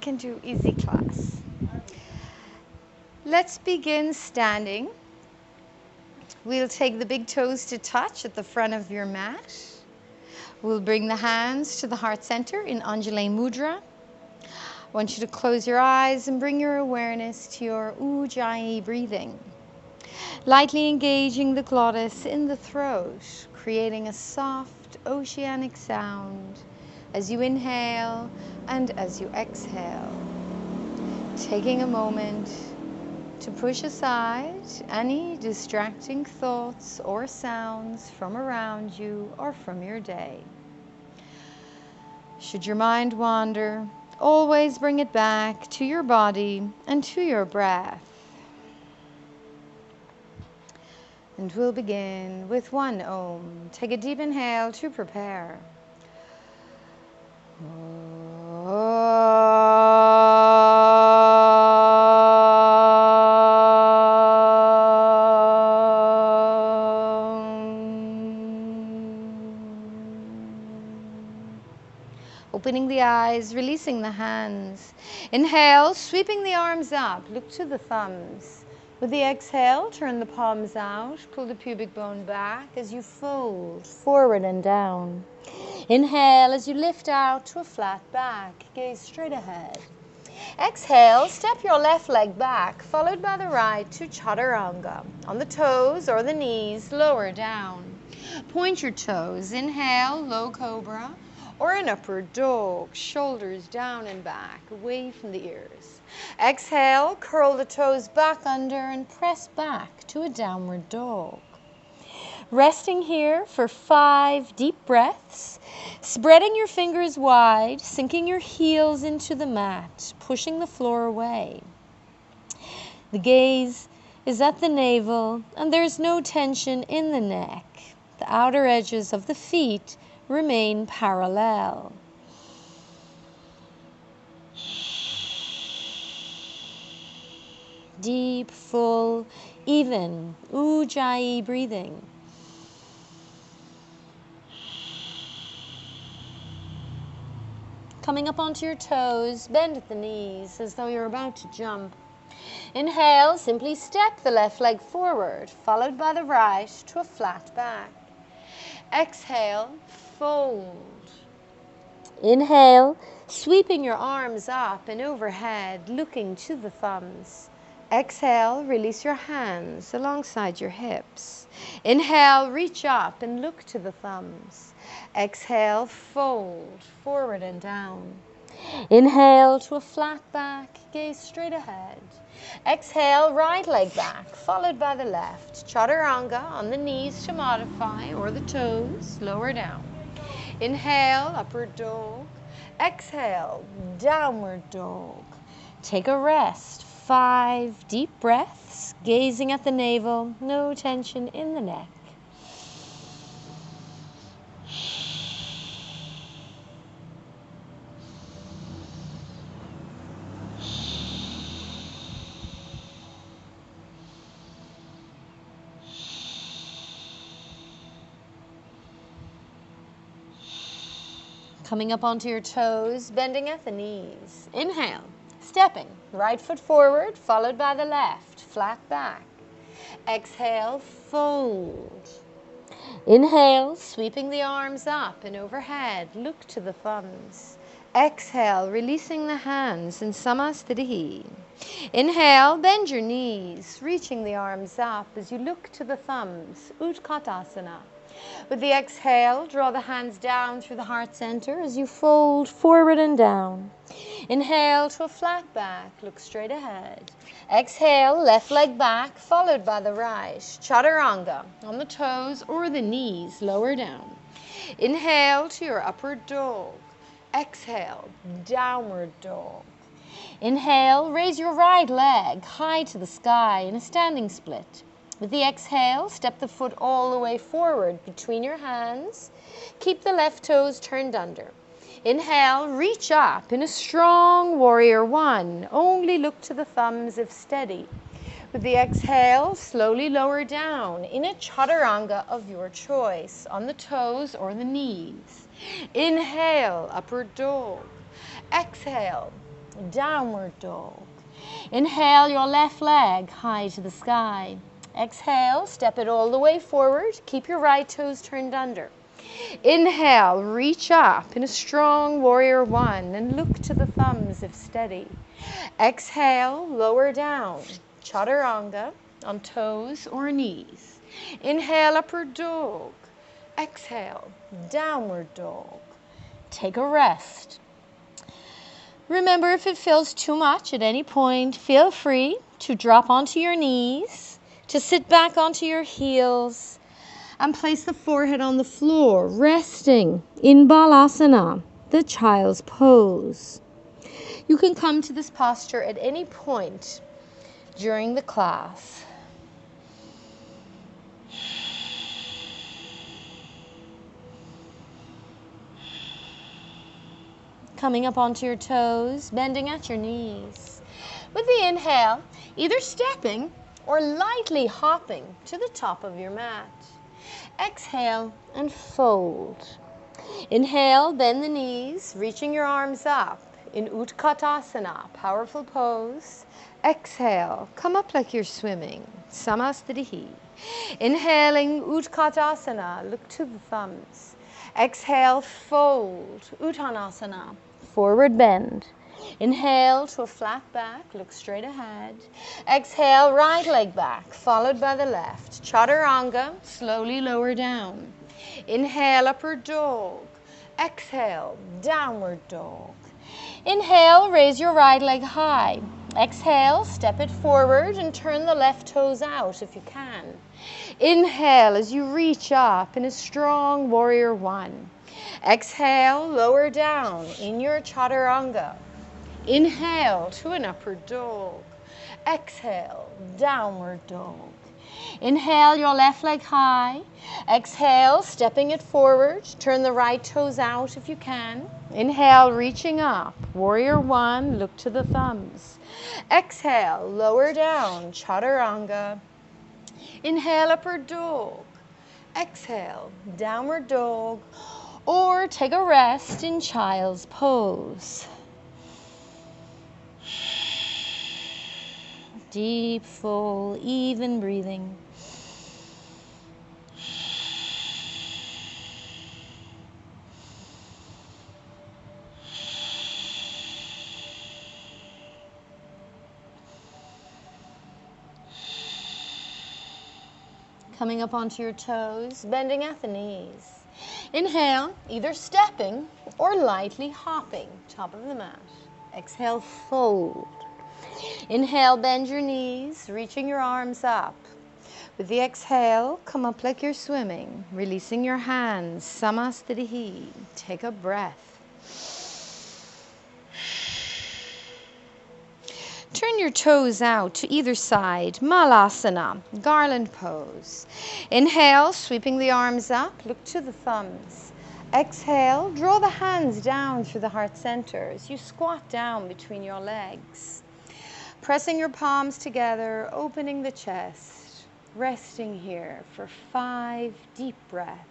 can do easy class. Let's begin standing. We'll take the big toes to touch at the front of your mat. We'll bring the hands to the heart center in Anjali Mudra. I want you to close your eyes and bring your awareness to your Ujjayi breathing. Lightly engaging the glottis in the throat, creating a soft oceanic sound as you inhale and as you exhale. Taking a moment to push aside any distracting thoughts or sounds from around you or from your day. Should your mind wander, always bring it back to your body and to your breath. And we'll begin with one Om. Take a deep inhale to prepare. Opening the eyes, releasing the hands. Inhale, sweeping the arms up. Look to the thumbs. With the exhale, turn the palms out. Pull the pubic bone back as you fold forward and down. Inhale as you lift out to a flat back. Gaze straight ahead. Exhale, step your left leg back, followed by the right to Chaturanga. On the toes or the knees, lower down. Point your toes. Inhale, low cobra. Or an upward dog, shoulders down and back, away from the ears. Exhale, curl the toes back under and press back to a downward dog. Resting here for 5 deep breaths, spreading your fingers wide, sinking your heels into the mat, pushing the floor away. The gaze is at the navel and there's no tension in the neck. The outer edges of the feet remain parallel. Deep, full, even Ujjayi breathing. Coming up onto your toes, bend at the knees as though you're about to jump. Inhale, simply step the left leg forward, followed by the right to a flat back. Exhale, fold. Inhale, sweeping your arms up and overhead, looking to the thumbs. Exhale, release your hands alongside your hips. Inhale, reach up and look to the thumbs. Exhale, fold forward and down. Inhale to a flat back, gaze straight ahead. Exhale, right leg back, followed by the left. Chaturanga on the knees to modify, or the toes, lower down. Inhale, upward dog. Exhale, downward dog. Take a rest. 5 deep breaths, gazing at the navel, no tension in the neck. Coming up onto your toes, bending at the knees. Inhale, stepping, right foot forward, followed by the left, flat back. Exhale, fold. Inhale, sweeping the arms up and overhead, look to the thumbs. Exhale, releasing the hands in Samasthiti. Inhale, bend your knees, reaching the arms up as you look to the thumbs, Utkatasana. With the exhale, draw the hands down through the heart center as you fold forward and down. Inhale to a flat back, look straight ahead. Exhale, left leg back, followed by the right. Chaturanga on the toes or the knees, lower down. Inhale to your upward dog. Exhale, downward dog. Inhale, raise your right leg high to the sky in a standing split. With the exhale, step the foot all the way forward between your hands. Keep the left toes turned under. Inhale, reach up in a strong warrior 1. Only look to the thumbs if steady. With the exhale, slowly lower down in a chaturanga of your choice, on the toes or the knees. Inhale, upward dog. Exhale, downward dog. Inhale your left leg high to the sky. Exhale, step it all the way forward. Keep your right toes turned under. Inhale, reach up in a strong warrior one and look to the thumbs if steady. Exhale, lower down, chaturanga on toes or knees. Inhale, upward dog. Exhale, downward dog. Take a rest. Remember, if it feels too much at any point, feel free to drop onto your knees, to sit back onto your heels, and place the forehead on the floor, resting in balasana, the child's pose. You can come to this posture at any point during the class. Coming up onto your toes, bending at your knees. With the inhale, either stepping or lightly hopping to the top of your mat. Exhale and fold. Inhale, bend the knees, reaching your arms up in Utkatasana, powerful pose. Exhale, come up like you're swimming, Samastitihi. Inhaling Utkatasana, look to the thumbs. Exhale, fold, Uttanasana, forward bend. Inhale to a flat back, look straight ahead. Exhale, right leg back, followed by the left. Chaturanga, slowly lower down. Inhale, upward dog. Exhale, downward dog. Inhale, raise your right leg high. Exhale, step it forward and turn the left toes out if you can. Inhale as you reach up in a strong warrior one. Exhale, lower down in your chaturanga. Inhale to an upward dog. Exhale, downward dog. Inhale your left leg high. Exhale, stepping it forward. Turn the right toes out if you can. Inhale, reaching up. Warrior one, look to the thumbs. Exhale, lower down, chaturanga. Inhale, upward dog. Exhale, downward dog. Or take a rest in child's pose. Deep, full, even breathing. Coming up onto your toes, bending at the knees. Inhale, either stepping or lightly hopping, top of the mat. Exhale, fold. Inhale, bend your knees, reaching your arms up. With the exhale, come up like you're swimming, releasing your hands, Samastitihi. Take a breath. Turn your toes out to either side, Malasana, garland pose. Inhale, sweeping the arms up, look to the thumbs. Exhale, draw the hands down through the heart center as you squat down between your legs. Pressing your palms together, opening the chest, resting here for 5 deep breaths.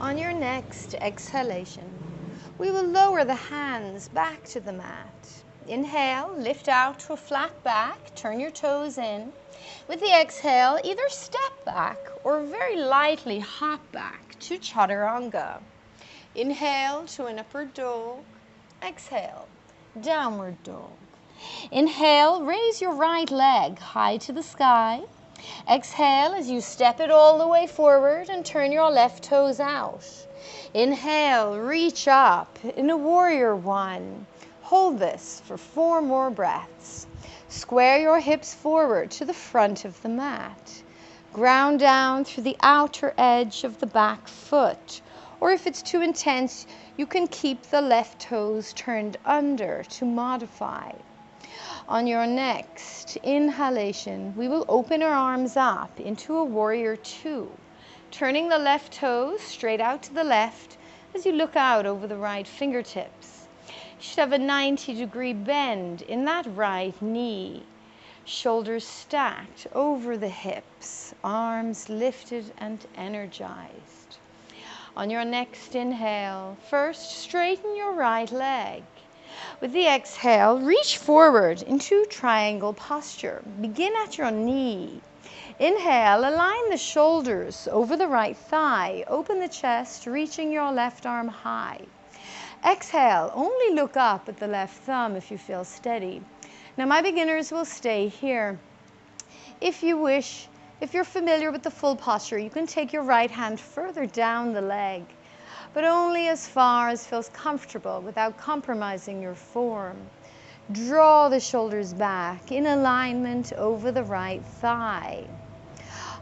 On your next exhalation, we will lower the hands back to the mat. Inhale, lift out to a flat back, turn your toes in. With the exhale, either step back or very lightly hop back to chaturanga. Inhale to an upward dog. Exhale, downward dog. Inhale, raise your right leg high to the sky. Exhale as you step it all the way forward and turn your left toes out. Inhale, reach up in a warrior one. Hold this for 4 more breaths. Square your hips forward to the front of the mat. Ground down through the outer edge of the back foot. Or if it's too intense, you can keep the left toes turned under to modify. On your next inhalation, we will open our arms up into a warrior two. Turning the left toes straight out to the left as you look out over the right fingertips. You should have a 90-degree bend in that right knee. Shoulders stacked over the hips, arms lifted and energized. On your next inhale, first straighten your right leg. With the exhale, reach forward into triangle posture. Begin at your knee. Inhale, align the shoulders over the right thigh. Open the chest, reaching your left arm high. Exhale, only look up at the left thumb if you feel steady. Now my beginners will stay here. If you wish, if you're familiar with the full posture, you can take your right hand further down the leg, but only as far as feels comfortable without compromising your form. Draw the shoulders back in alignment over the right thigh.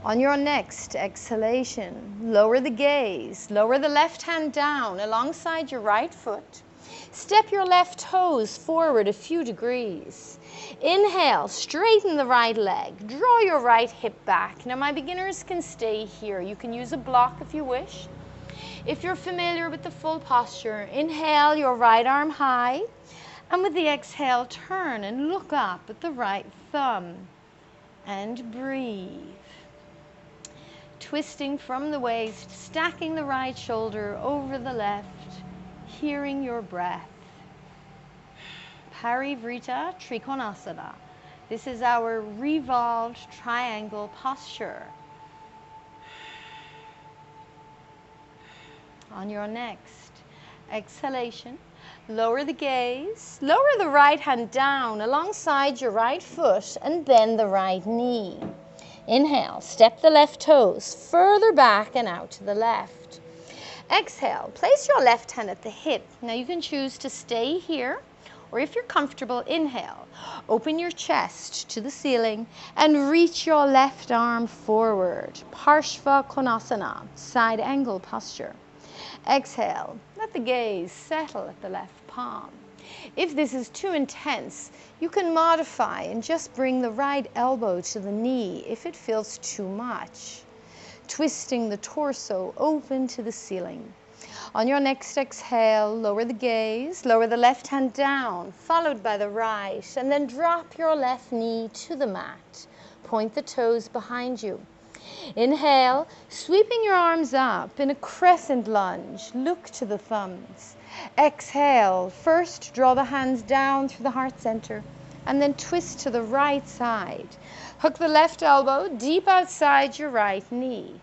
On your next exhalation, lower the gaze, lower the left hand down alongside your right foot. Step your left toes forward a few degrees. Inhale, straighten the right leg. Draw your right hip back. Now my beginners can stay here. You can use a block if you wish. If you're familiar with the full posture, inhale your right arm high. And with the exhale, turn and look up at the right thumb. And breathe. Twisting from the waist, stacking the right shoulder over the left. Hearing your breath. Parivrita Trikonasana. This is our revolved triangle posture. On your next exhalation, lower the gaze, lower the right hand down alongside your right foot and bend the right knee. Inhale, step the left toes further back and out to the left. Exhale, place your left hand at the hip. Now you can choose to stay here, or if you're comfortable, inhale. Open your chest to the ceiling and reach your left arm forward. Parshva Konasana, side angle posture. Exhale, let the gaze settle at the left palm. If this is too intense, you can modify and just bring the right elbow to the knee if it feels too much. Twisting the torso open to the ceiling. On your next exhale, lower the gaze, lower the left hand down, followed by the right, and then drop your left knee to the mat. Point the toes behind you. Inhale, sweeping your arms up in a crescent lunge. Look to the thumbs. Exhale, first draw the hands down through the heart center, and then twist to the right side. Hook the left elbow deep outside your right knee.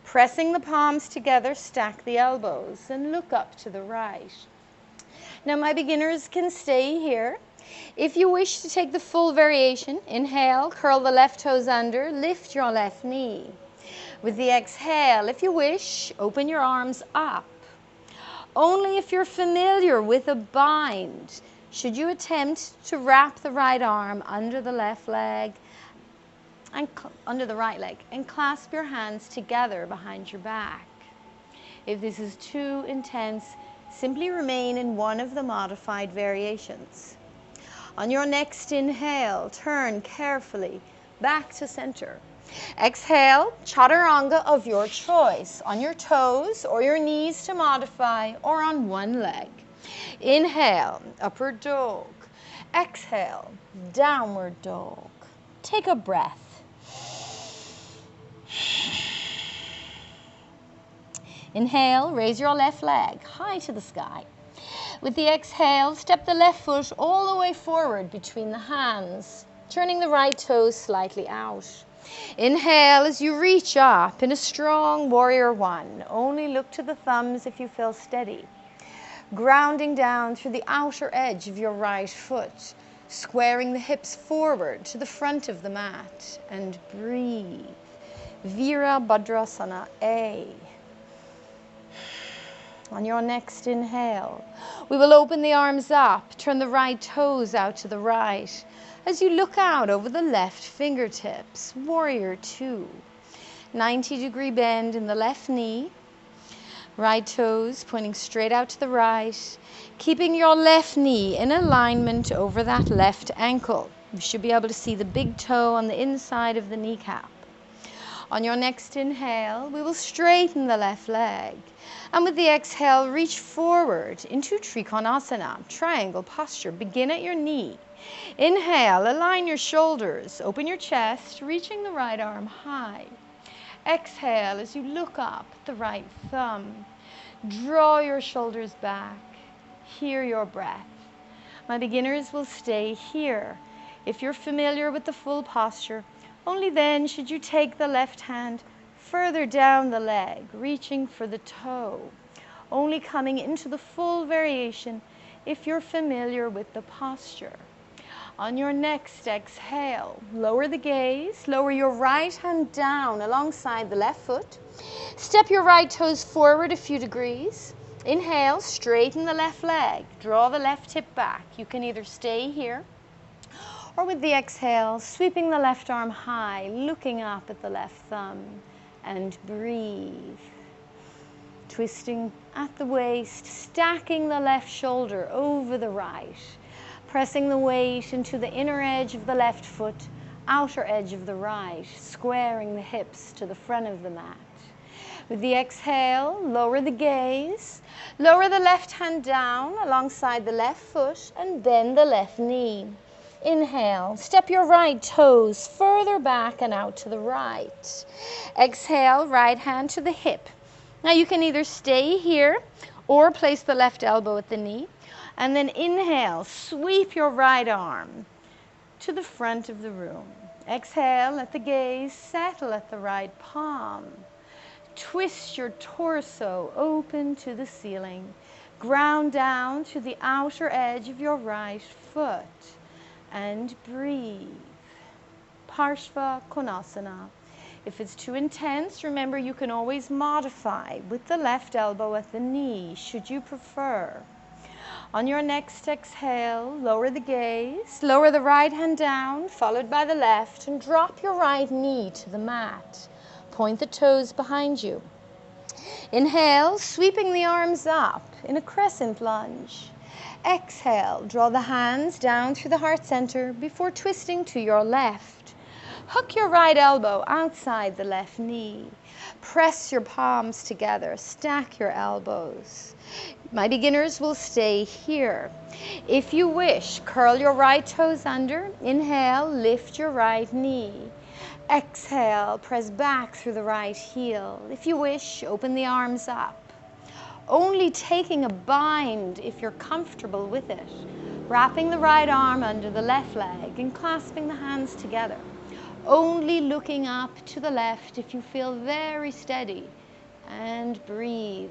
Pressing the palms together, stack the elbows and look up to the right. Now my beginners can stay here. If you wish to take the full variation, inhale, curl the left toes under, lift your left knee. With the exhale, if you wish, open your arms up. Only if you're familiar with a bind should you attempt to wrap the right arm under the left leg and under the right leg and clasp your hands together behind your back. If this is too intense, simply remain in one of the modified variations. On your next inhale, turn carefully back to center. Exhale, chaturanga of your choice, on your toes or your knees to modify, or on one leg. Inhale, upward dog. Exhale, downward dog. Take a breath. Inhale, raise your left leg high to the sky. With the exhale, step the left foot all the way forward between the hands, turning the right toes slightly out. Inhale as you reach up in a strong warrior one. Only look to the thumbs if you feel steady. Grounding down through the outer edge of your right foot, squaring the hips forward to the front of the mat, and breathe. Virabhadrasana A. On your next inhale, we will open the arms up, turn the right toes out to the right as you look out over the left fingertips, warrior two. 90-degree bend in the left knee, right toes pointing straight out to the right, keeping your left knee in alignment over that left ankle. You should be able to see the big toe on the inside of the kneecap. On your next inhale, we will straighten the left leg. And with the exhale, reach forward into Trikonasana, triangle posture. Begin at your knee. Inhale, align your shoulders, open your chest, reaching the right arm high. Exhale as you look up at the right thumb. Draw your shoulders back. Hear your breath. My beginners will stay here. If you're familiar with the full posture, only then should you take the left hand further down the leg, reaching for the toe. Only coming into the full variation if you're familiar with the posture. On your next exhale, lower the gaze, lower your right hand down alongside the left foot. Step your right toes forward a few degrees. Inhale, straighten the left leg, draw the left hip back. You can either stay here or with the exhale, sweeping the left arm high, looking up at the left thumb, and breathe. Twisting at the waist, stacking the left shoulder over the right, pressing the weight into the inner edge of the left foot, outer edge of the right, squaring the hips to the front of the mat. With the exhale, lower the gaze, lower the left hand down alongside the left foot, and bend the left knee. Inhale, step your right toes further back and out to the right. Exhale, right hand to the hip. Now you can either stay here or place the left elbow at the knee. And then inhale, sweep your right arm to the front of the room. Exhale, let the gaze settle at the right palm. Twist your torso open to the ceiling. Ground down to the outer edge of your right foot. And breathe. Parshva Konasana. If it's too intense, remember you can always modify with the left elbow at the knee, should you prefer. On your next exhale, lower the gaze, lower the right hand down, followed by the left, and drop your right knee to the mat. Point the toes behind you. Inhale, sweeping the arms up in a crescent lunge. Exhale, draw the hands down through the heart center before twisting to your left. Hook your right elbow outside the left knee. Press your palms together, stack your elbows. My beginners will stay here. If you wish, curl your right toes under. Inhale, lift your right knee. Exhale, press back through the right heel. If you wish, open the arms up. Only taking a bind if you're comfortable with it. Wrapping the right arm under the left leg and clasping the hands together. Only looking up to the left if you feel very steady. And breathe.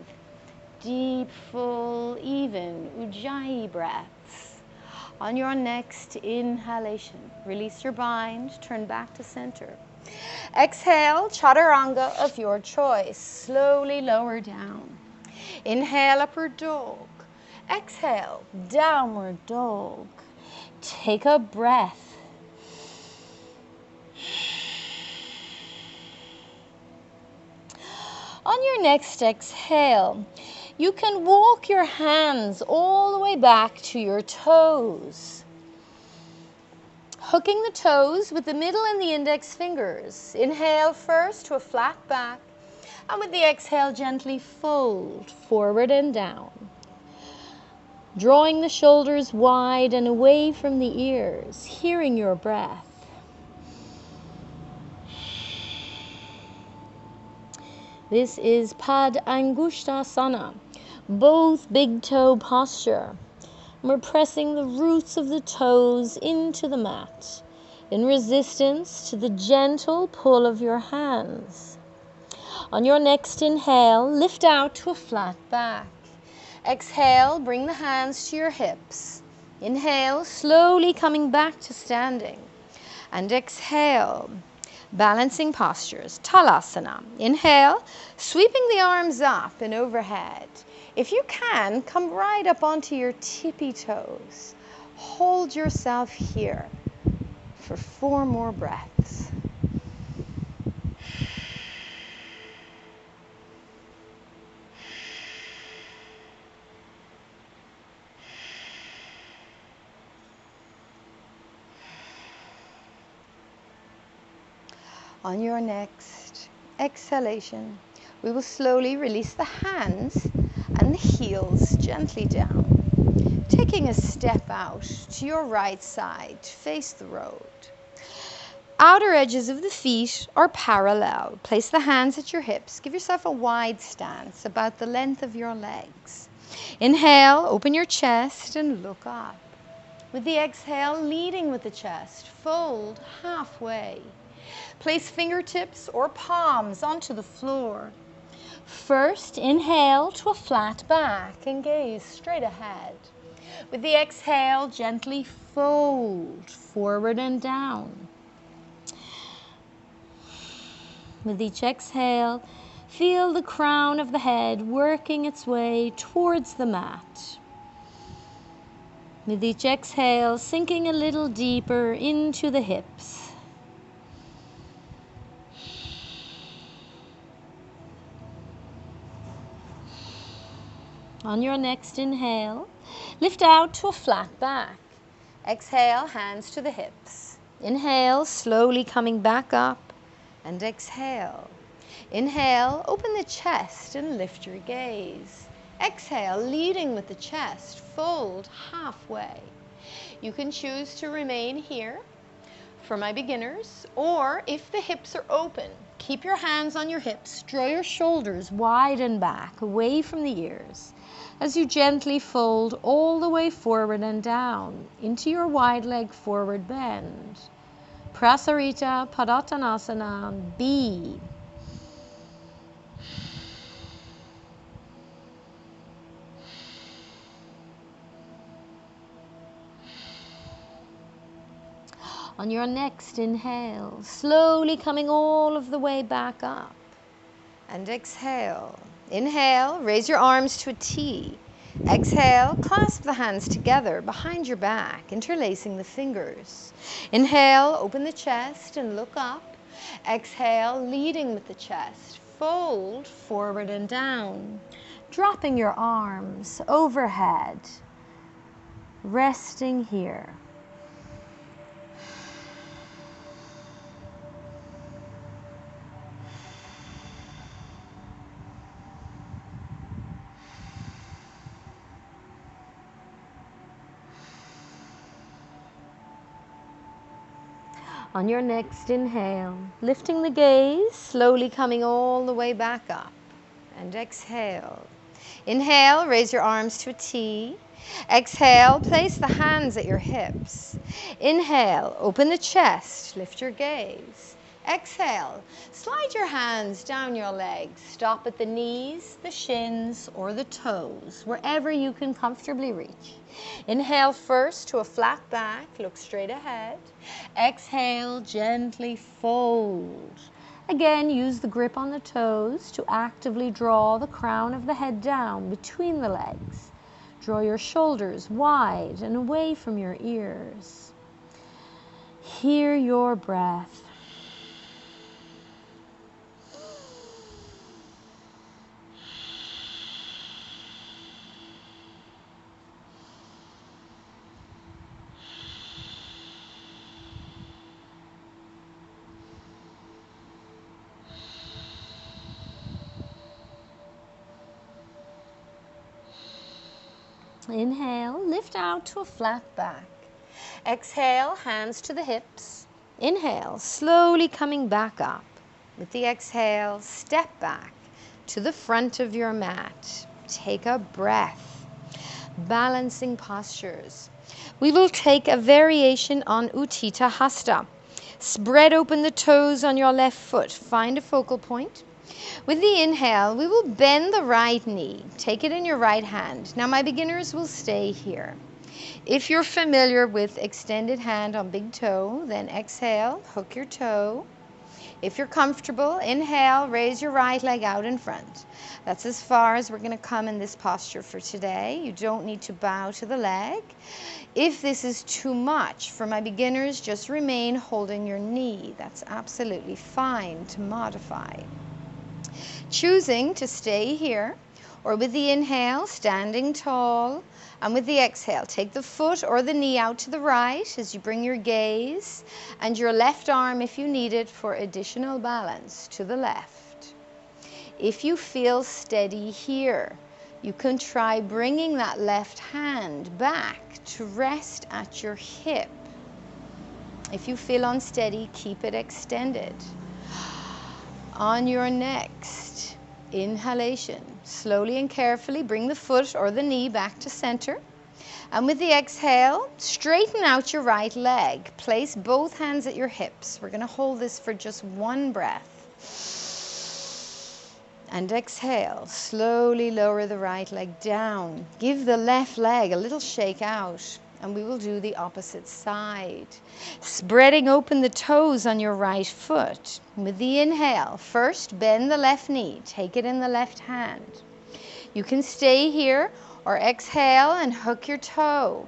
Deep, full, even Ujjayi breaths. On your next inhalation, release your bind, turn back to center. Exhale, Chaturanga of your choice. Slowly lower down. Inhale, upward dog. Exhale, downward dog. Take a breath. On your next exhale, you can walk your hands all the way back to your toes. Hooking the toes with the middle and the index fingers. Inhale first to a flat back. And with the exhale, gently fold forward and down. Drawing the shoulders wide and away from the ears, hearing your breath. This is Padangusthasana, both big toe posture. We're pressing the roots of the toes into the mat in resistance to the gentle pull of your hands. On your next inhale, lift out to a flat back. Exhale, bring the hands to your hips. Inhale, slowly coming back to standing. And exhale, balancing postures, Talasana. Inhale, sweeping the arms up and overhead. If you can, come right up onto your tippy toes. Hold yourself here for 4 more breaths. On your next exhalation, we will slowly release the hands and the heels gently down, taking a step out to your right side to face the road. Outer edges of the feet are parallel. Place the hands at your hips. Give yourself a wide stance, about the length of your legs. Inhale, open your chest and look up. With the exhale, leading with the chest, fold halfway. Place fingertips or palms onto the floor. First, inhale to a flat back and gaze straight ahead. With the exhale, gently fold forward and down. With each exhale, feel the crown of the head working its way towards the mat. With each exhale, sinking a little deeper into the hips. On your next inhale, lift out to a flat back. Exhale, hands to the hips. Inhale, slowly coming back up. And exhale. Inhale, open the chest and lift your gaze. Exhale, leading with the chest, fold halfway. You can choose to remain here for my beginners, or if the hips are open, keep your hands on your hips, draw your shoulders wide and back, away from the ears, as you gently fold all the way forward and down into your wide leg forward bend. Prasarita Padottanasana B. On your next inhale, slowly coming all of the way back up. And exhale. Inhale, raise your arms to a T. Exhale, clasp the hands together behind your back, interlacing the fingers. Inhale, open the chest and look up. Exhale, leading with the chest. Fold forward and down, dropping your arms overhead, resting here. On your next inhale, lifting the gaze, slowly coming all the way back up. And exhale. Inhale, raise your arms to a T. Exhale, place the hands at your hips. Inhale, open the chest, lift your gaze. Exhale, slide your hands down your legs. Stop at the knees, the shins, or the toes, wherever you can comfortably reach. Inhale first to a flat back, look straight ahead. Exhale, gently fold. Again, use the grip on the toes to actively draw the crown of the head down between the legs. Draw your shoulders wide and away from your ears. Hear your breath. Inhale, lift out to a flat back. Exhale, hands to the hips. Inhale, slowly coming back up. With the exhale, step back to the front of your mat. Take a breath. Balancing postures. We will take a variation on Utthita Hasta. Spread open the toes on your left foot. Find a focal point. With the inhale, we will bend the right knee. Take it in your right hand. Now my beginners will stay here. If you're familiar with extended hand on big toe, then exhale, hook your toe. If you're comfortable, inhale, raise your right leg out in front. That's as far as we're going to come in this posture for today. You don't need to bow to the leg. If this is too much for my beginners, just remain holding your knee. That's absolutely fine to modify. Choosing to stay here, or with the inhale, standing tall, and with the exhale, take the foot or the knee out to the right as you bring your gaze and your left arm, if you need it, for additional balance to the left. If you feel steady here, you can try bringing that left hand back to rest at your hip. If you feel unsteady, keep it extended. On your next inhalation, slowly and carefully bring the foot or the knee back to center. And with the exhale, straighten out your right leg. Place both hands at your hips. We're going to hold this for just one breath. And exhale, slowly lower the right leg down. Give the left leg a little shake out. And we will do the opposite side. Spreading open the toes on your right foot. With the inhale, first bend the left knee. Take it in the left hand. You can stay here or exhale and hook your toe.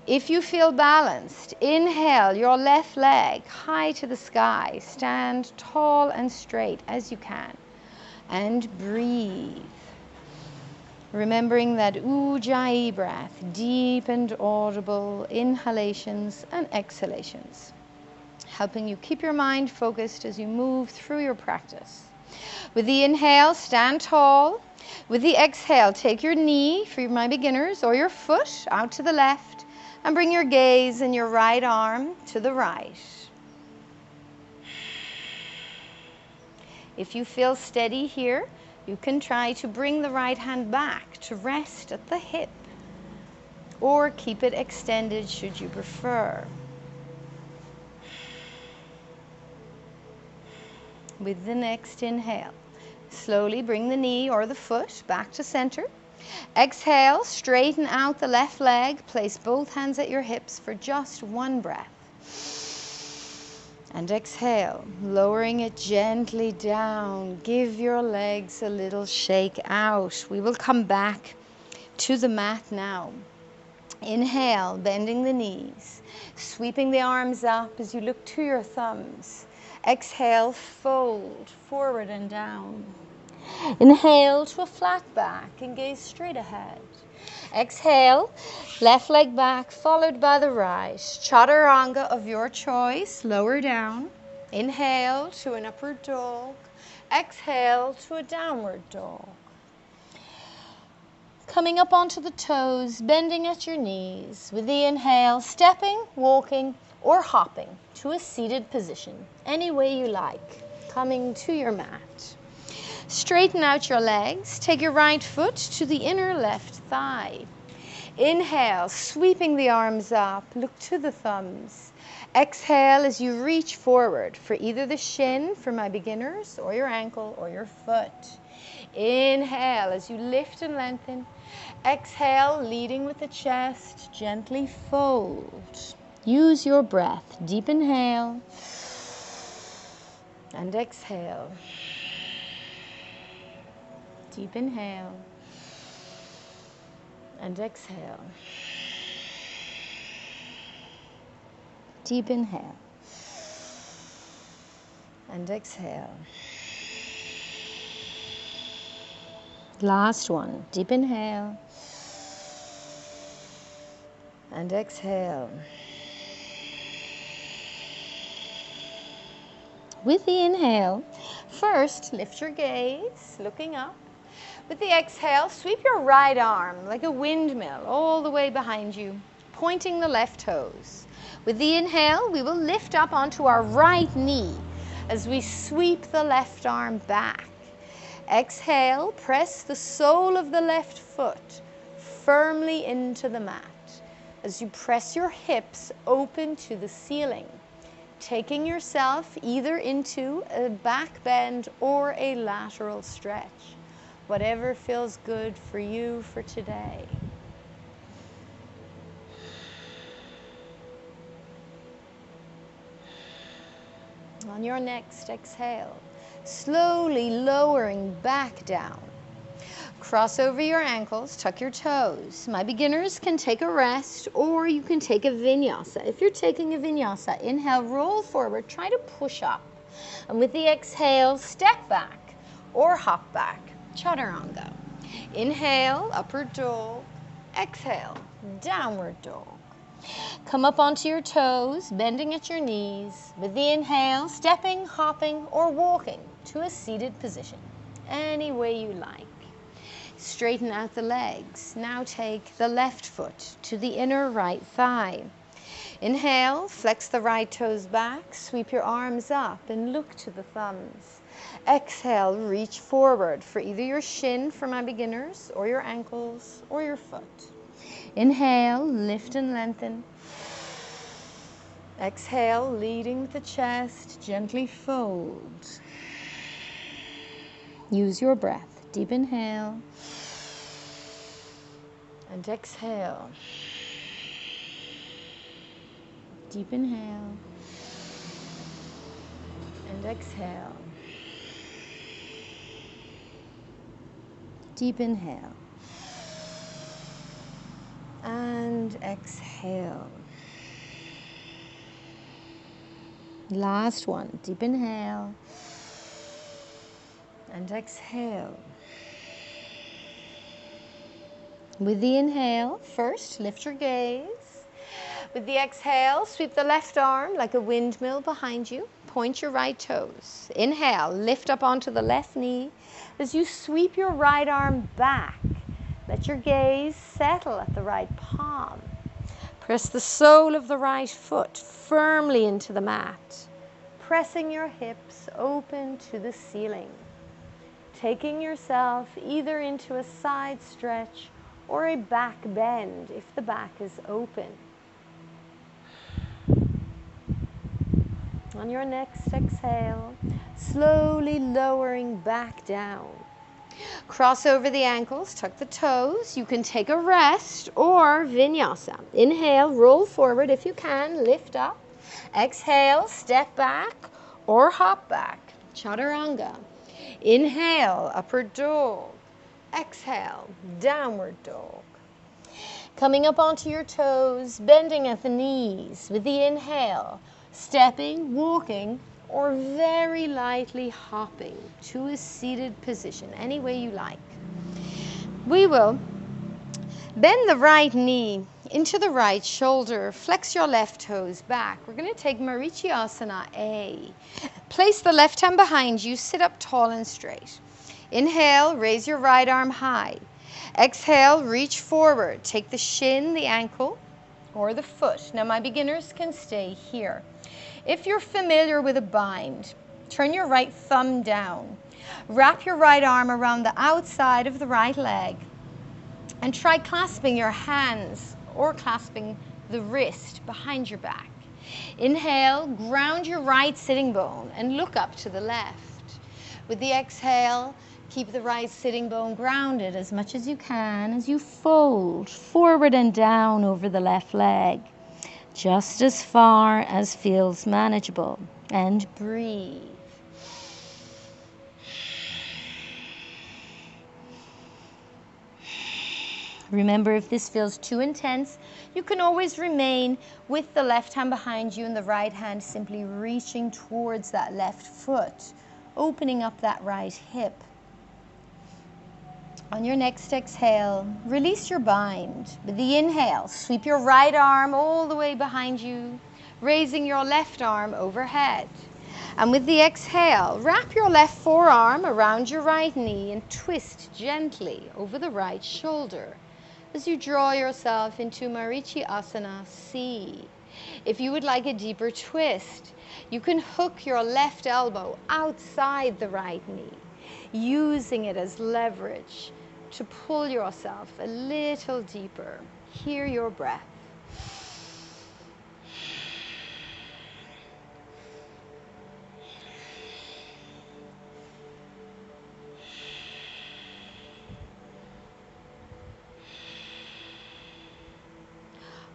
If you feel balanced, inhale your left leg high to the sky. Stand tall and straight as you can. And breathe. Remembering that Ujjayi breath, deep and audible inhalations and exhalations, helping you keep your mind focused as you move through your practice. With the inhale, stand tall. With the exhale, take your knee, for my beginners, or your foot out to the left, and bring your gaze and your right arm to the right. If you feel steady here, you can try to bring the right hand back to rest at the hip, or keep it extended should you prefer. With the next inhale, slowly bring the knee or the foot back to center. Exhale, straighten out the left leg. Place both hands at your hips for just one breath. And exhale, lowering it gently down. Give your legs a little shake out. We will come back to the mat now. Inhale, bending the knees, sweeping the arms up as you look to your thumbs. Exhale, fold forward and down. Inhale to a flat back and gaze straight ahead. Exhale, left leg back followed by the right. Chaturanga of your choice, lower down. Inhale to an upward dog. Exhale to a downward dog. Coming up onto the toes, bending at your knees. With the inhale, stepping, walking, or hopping to a seated position, any way you like. Coming to your mat. Straighten out your legs. Take your right foot to the inner left thigh. Inhale, sweeping the arms up. Look to the thumbs. Exhale as you reach forward for either the shin for my beginners, or your ankle or your foot. Inhale as you lift and lengthen. Exhale, leading with the chest. Gently fold. Use your breath. Deep inhale and exhale. Deep inhale and exhale. Deep inhale and exhale. Last one. Deep inhale and exhale. With the inhale, first lift your gaze, looking up. With the exhale, sweep your right arm like a windmill all the way behind you, pointing the left toes. With the inhale, we will lift up onto our right knee as we sweep the left arm back. Exhale, press the sole of the left foot firmly into the mat as you press your hips open to the ceiling, taking yourself either into a back bend or a lateral stretch. Whatever feels good for you for today. On your next exhale, slowly lowering back down. Cross over your ankles, tuck your toes. My beginners can take a rest, or you can take a vinyasa. If you're taking a vinyasa, inhale, roll forward, try to push up. And with the exhale, step back or hop back. Chaturanga. Inhale, upward dog. Exhale, downward dog. Come up onto your toes, bending at your knees. With the inhale, stepping, hopping, or walking to a seated position. any way you like. Straighten out the legs. Now take the left foot to the inner right thigh. Inhale, flex the right toes back, sweep your arms up and look to the thumbs. Exhale, reach forward for either your shin for my beginners, or your ankles, or your foot. Inhale, lift and lengthen. Exhale, leading with the chest, gently fold. Use your breath. Deep inhale and exhale. Deep inhale and exhale. Deep inhale and exhale. Last one. Deep inhale and exhale. With the inhale, first lift your gaze. With the exhale, sweep the left arm like a windmill behind you. Point your right toes. Inhale, lift up onto the left knee. As you sweep your right arm back, let your gaze settle at the right palm. Press the sole of the right foot firmly into the mat, pressing your hips open to the ceiling. Taking yourself either into a side stretch or a back bend if the back is open. On your next exhale, slowly lowering back down. Cross over the ankles, tuck the toes. You can take a rest or vinyasa. Inhale, roll forward if you can, lift up. Exhale, step back or hop back. Chaturanga. Inhale, upward dog. Exhale, downward dog. Coming up onto your toes, bending at the knees with the inhale, stepping, walking, or very lightly hopping to a seated position, any way you like. We will bend the right knee into the right shoulder, flex your left toes back. We're going to take Marichiasana A. Place the left hand behind you, sit up tall and straight. Inhale, raise your right arm high. Exhale, reach forward. Take the shin, the ankle, or the foot. Now my beginners can stay here. If you're familiar with a bind, turn your right thumb down. Wrap your right arm around the outside of the right leg and try clasping your hands or clasping the wrist behind your back. Inhale, ground your right sitting bone and look up to the left. With the exhale, keep the right sitting bone grounded as much as you can as you fold forward and down over the left leg, just as far as feels manageable, and breathe. Remember, if this feels too intense, you can always remain with the left hand behind you and the right hand simply reaching towards that left foot, opening up that right hip. On your next exhale, release your bind. With the inhale, sweep your right arm all the way behind you, raising your left arm overhead. And with the exhale, wrap your left forearm around your right knee and twist gently over the right shoulder as you draw yourself into Marichiasana C. If you would like a deeper twist, you can hook your left elbow outside the right knee, using it as leverage to pull yourself a little deeper. Hear your breath.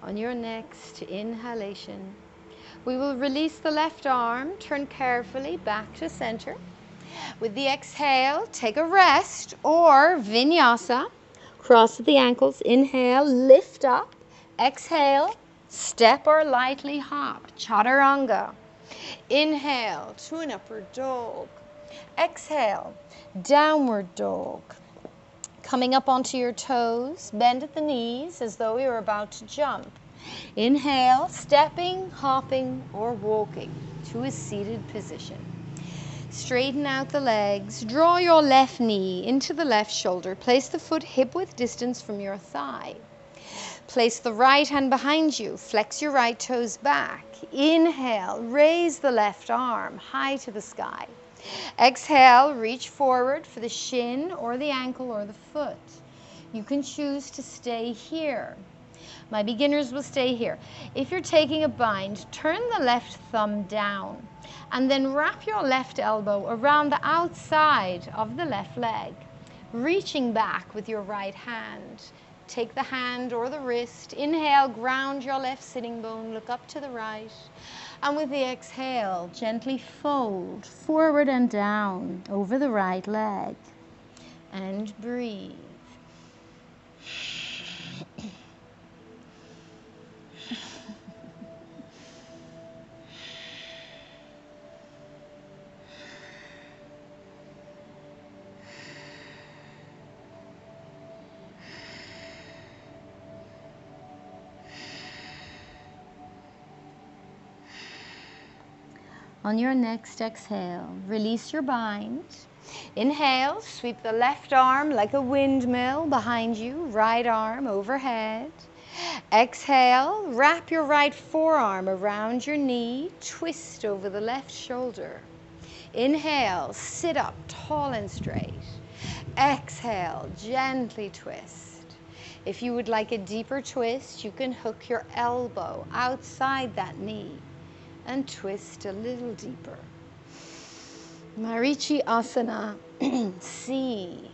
On your next inhalation, we will release the left arm, turn carefully back to center. With the exhale, take a rest or vinyasa. Cross the ankles, inhale, lift up. Exhale, step or lightly hop, chaturanga. Inhale to an upward dog. Exhale, downward dog. Coming up onto your toes, bend at the knees as though you're about to jump. Inhale, stepping, hopping, or walking to a seated position. Straighten out the legs. Draw your left knee into the left shoulder. Place the foot hip-width distance from your thigh. Place the right hand behind you. Flex your right toes back. Inhale, raise the left arm high to the sky. Exhale, reach forward for the shin or the ankle or the foot. You can choose to stay here. My beginners will stay here. If you're taking a bind, turn the left thumb down and then wrap your left elbow around the outside of the left leg, reaching back with your right hand. Take the hand or the wrist. Inhale, ground your left sitting bone, look up to the right. And with the exhale, gently fold forward and down over the right leg. And breathe. On your next exhale, release your bind. Inhale, sweep the left arm like a windmill behind you, right arm overhead. Exhale, wrap your right forearm around your knee, twist over the left shoulder. Inhale, sit up tall and straight. Exhale, gently twist. If you would like a deeper twist, you can hook your elbow outside that knee and twist a little deeper. Marichi Asana, C.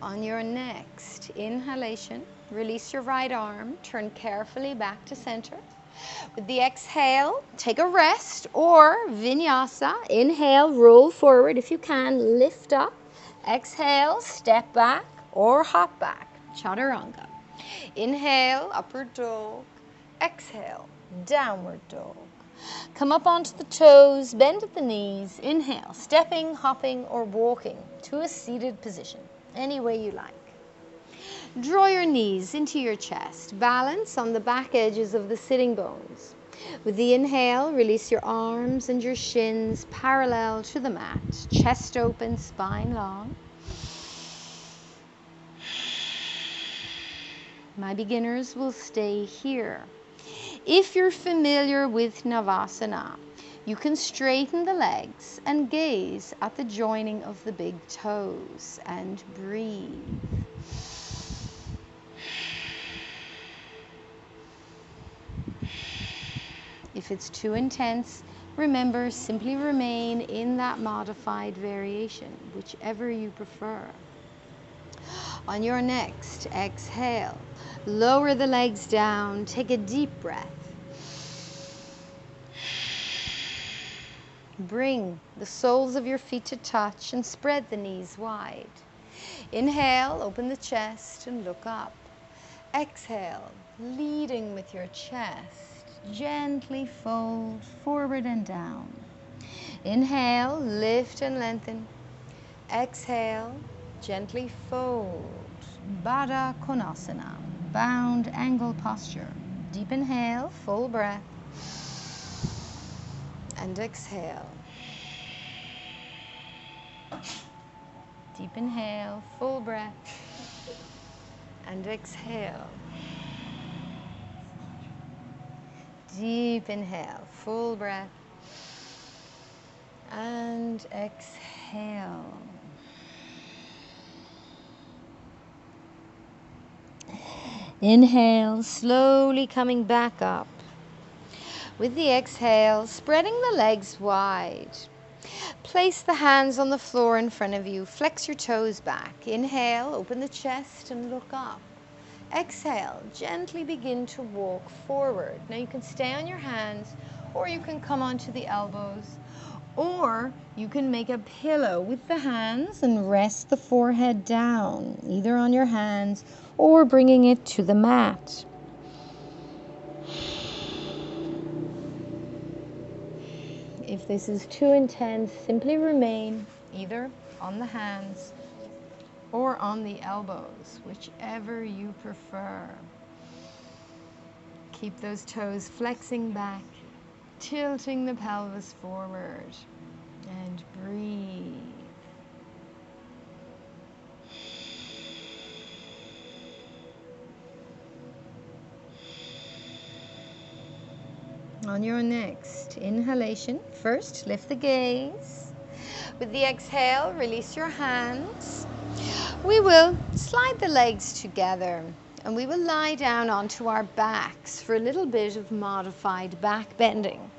On your next inhalation, release your right arm, turn carefully back to center. With the exhale, take a rest or vinyasa. Inhale, roll forward if you can, lift up. Exhale, step back or hop back, chaturanga. Inhale, upward dog. Exhale, downward dog. Come up onto the toes, bend at the knees. Inhale, stepping, hopping, or walking to a seated position, any way you like. Draw your knees into your chest. Balance on the back edges of the sitting bones. With the inhale, release your arms and your shins parallel to the mat. Chest open, spine long. My beginners will stay here. If you're familiar with Navasana, you can straighten the legs and gaze at the joining of the big toes and breathe. If it's too intense, remember, simply remain in that modified variation, whichever you prefer. On your next exhale, lower the legs down, take a deep breath. Bring the soles of your feet to touch and spread the knees wide. Inhale, open the chest and look up. Exhale, leading with your chest. Gently fold forward and down. Inhale, lift and lengthen. Exhale, gently fold. Baddha Konasana, bound angle posture. Deep inhale, full breath. And exhale. Deep inhale, full breath. And exhale. Deep inhale, full breath, and exhale. Inhale, slowly coming back up. With the exhale, spreading the legs wide. Place the hands on the floor in front of you. Flex your toes back. Inhale, open the chest and look up. Exhale, gently begin to walk forward. Now you can stay on your hands, or you can come onto the elbows, or you can make a pillow with the hands and rest the forehead down, either on your hands or bringing it to the mat. If this is too intense, simply remain either on the hands or on the elbows, whichever you prefer. Keep those toes flexing back, tilting the pelvis forward, and breathe. On your next inhalation, first lift the gaze. With the exhale, release your hands. We will slide the legs together and we will lie down onto our backs for a little bit of modified back bending.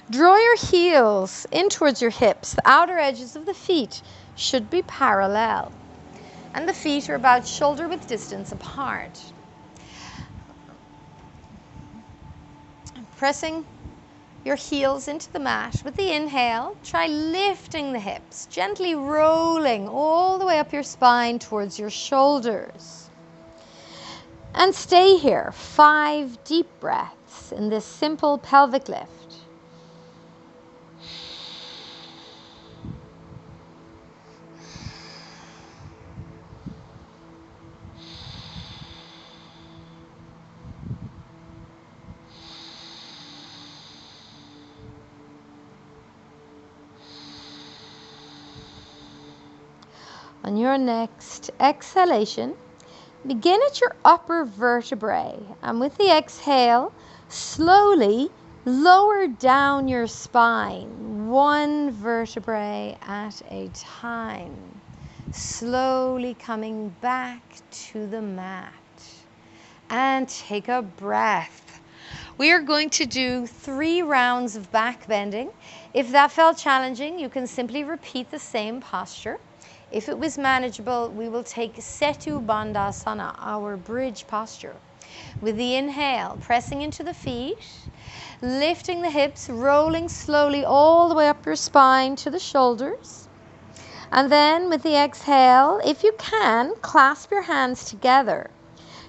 Draw your heels in towards your hips. The outer edges of the feet should be parallel, and the feet are about shoulder width distance apart. Pressing your heels into the mat. With the inhale, try lifting the hips, gently rolling all the way up your spine towards your shoulders. And stay here, 5 deep breaths in this simple pelvic lift. On your next exhalation, begin at your upper vertebrae, and with the exhale, slowly lower down your spine, 1 vertebrae at a time, slowly coming back to the mat. And take a breath. We are going to do 3 rounds of back bending. If that felt challenging, you can simply repeat the same posture. If it was manageable, we will take Setu Bandhasana, our bridge posture. With the inhale, pressing into the feet, lifting the hips, rolling slowly all the way up your spine to the shoulders. And then with the exhale, if you can, clasp your hands together.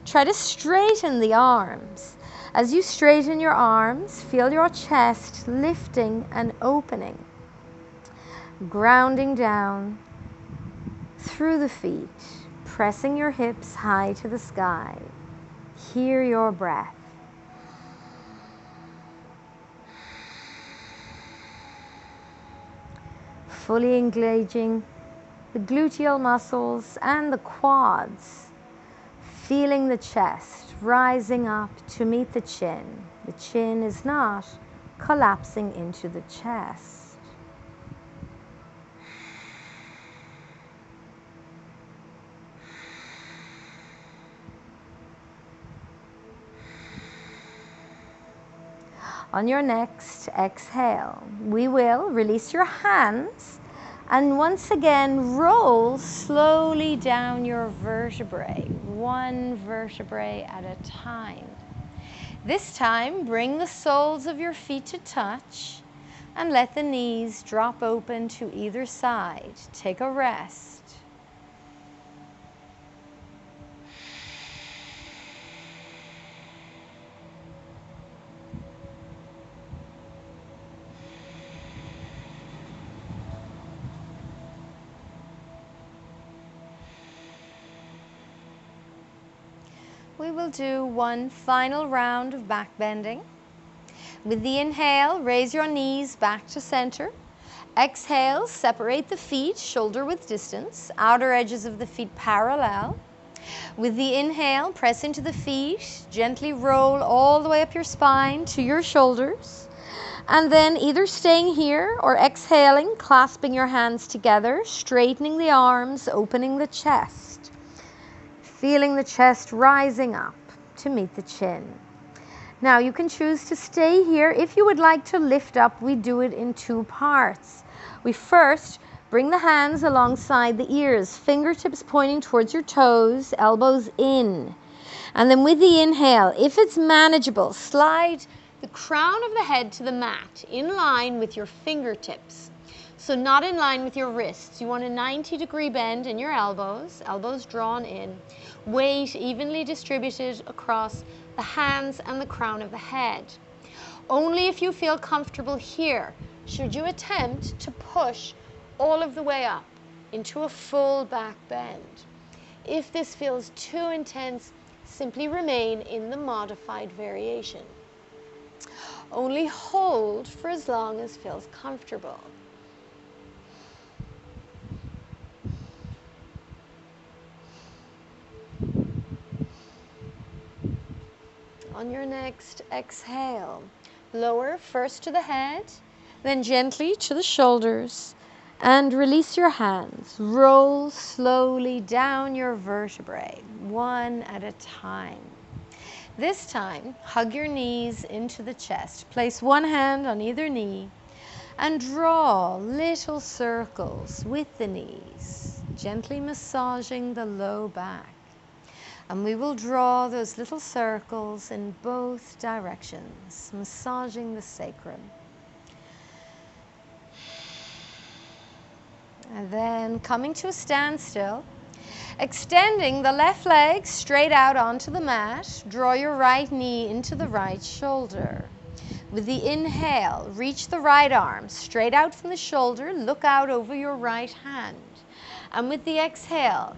Try to straighten the arms. As you straighten your arms, feel your chest lifting and opening, grounding down through the feet, pressing your hips high to the sky. Hear your breath. Fully engaging the gluteal muscles and the quads, feeling the chest rising up to meet the chin. The chin is not collapsing into the chest. On your next exhale, we will release your hands and once again roll slowly down your vertebrae, 1 vertebrae at a time. This time, bring the soles of your feet to touch and let the knees drop open to either side. Take a rest. We will do 1 final round of back bending. With the inhale, raise your knees back to center. Exhale, separate the feet, shoulder width distance, outer edges of the feet parallel. With the inhale, press into the feet, gently roll all the way up your spine to your shoulders. And then either staying here or exhaling, clasping your hands together, straightening the arms, opening the chest. Feeling the chest rising up to meet the chin. Now you can choose to stay here. If you would like to lift up, we do it in 2 parts. We first bring the hands alongside the ears, fingertips pointing towards your toes, elbows in. And then with the inhale, if it's manageable, slide the crown of the head to the mat in line with your fingertips. So not in line with your wrists. You want a 90-degree bend in your elbows, elbows drawn in. Weight evenly distributed across the hands and the crown of the head. Only if you feel comfortable here should you attempt to push all of the way up into a full back bend. If this feels too intense, simply remain in the modified variation. Only hold for as long as feels comfortable. On your next exhale, lower first to the head, then gently to the shoulders, and release your hands. Roll slowly down your vertebrae, one at a time. This time, hug your knees into the chest. Place one hand on either knee and draw little circles with the knees, gently massaging the low back. And we will draw those little circles in both directions, massaging the sacrum. And then coming to a standstill, extending the left leg straight out onto the mat, draw your right knee into the right shoulder. With the inhale, reach the right arm straight out from the shoulder, look out over your right hand. And with the exhale,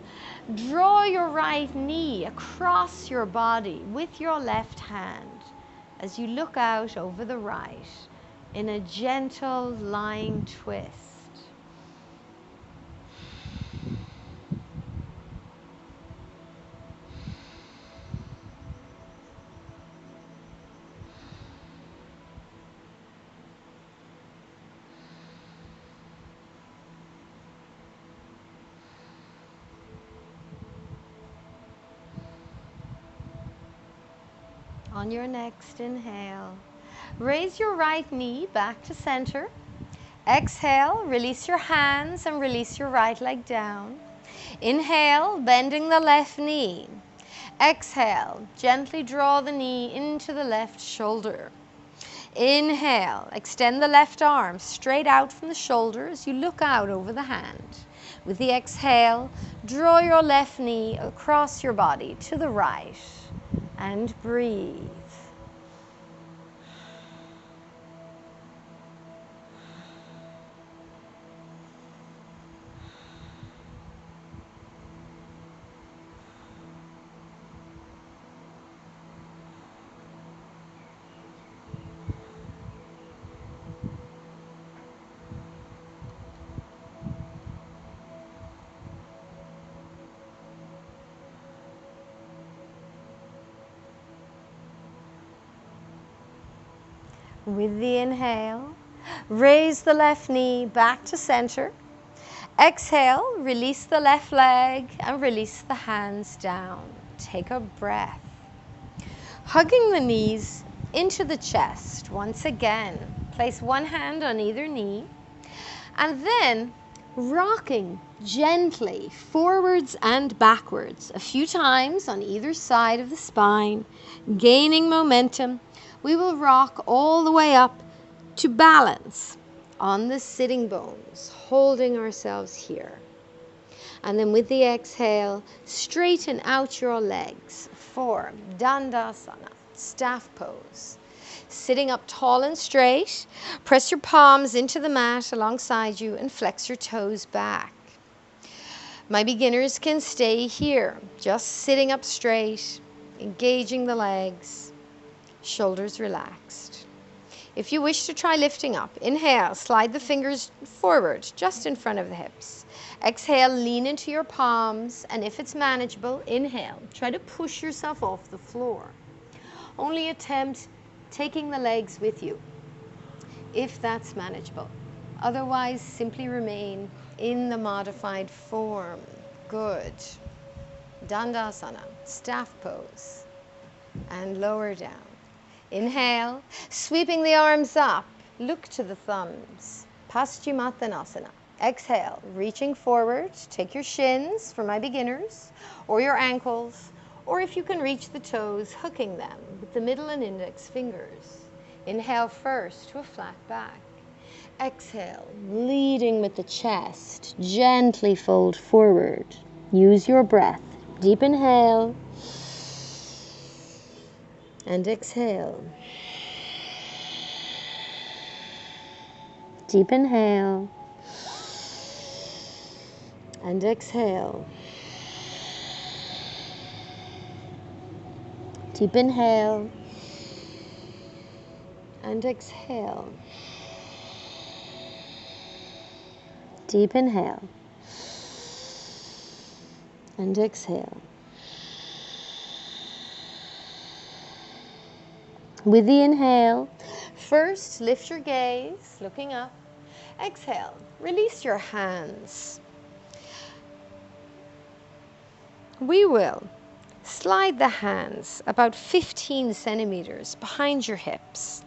draw your right knee across your body with your left hand as you look out over the right in a gentle lying twist. On your next inhale, raise your right knee back to center. Exhale, release your hands and release your right leg down. Inhale, bending the left knee. Exhale, gently draw the knee into the left shoulder. Inhale, extend the left arm straight out from the shoulder as you look out over the hand. With the exhale, draw your left knee across your body to the right and breathe. With the inhale, raise the left knee back to center. Exhale, release the left leg and release the hands down. Take a breath. Hugging the knees into the chest. Once again, place one hand on either knee and then rocking gently forwards and backwards a few times on either side of the spine, gaining momentum. We will rock all the way up to balance on the sitting bones, holding ourselves here. And then with the exhale, straighten out your legs for Dandasana, staff pose. Sitting up tall and straight, press your palms into the mat alongside you and flex your toes back. My beginners can stay here, just sitting up straight, engaging the legs. Shoulders relaxed. If you wish to try lifting up, inhale, slide the fingers forward, just in front of the hips. Exhale, lean into your palms, and if it's manageable, inhale. Try to push yourself off the floor. Only attempt taking the legs with you, if that's manageable. Otherwise, simply remain in the modified form. Good. Dandasana, staff pose, and lower down. Inhale, sweeping the arms up, look to the thumbs, Paschimottanasana. Exhale, reaching forward, take your shins for my beginners, or your ankles, or if you can reach the toes, hooking them with the middle and index fingers. Inhale first to a flat back. Exhale, leading with the chest, gently fold forward. Use your breath. Deep inhale. And exhale. Deep inhale. And exhale. Deep inhale. And exhale. Deep inhale. And exhale. With the inhale, first lift your gaze, looking up. Exhale, release your hands. We will slide the hands about 15 centimeters behind your hips.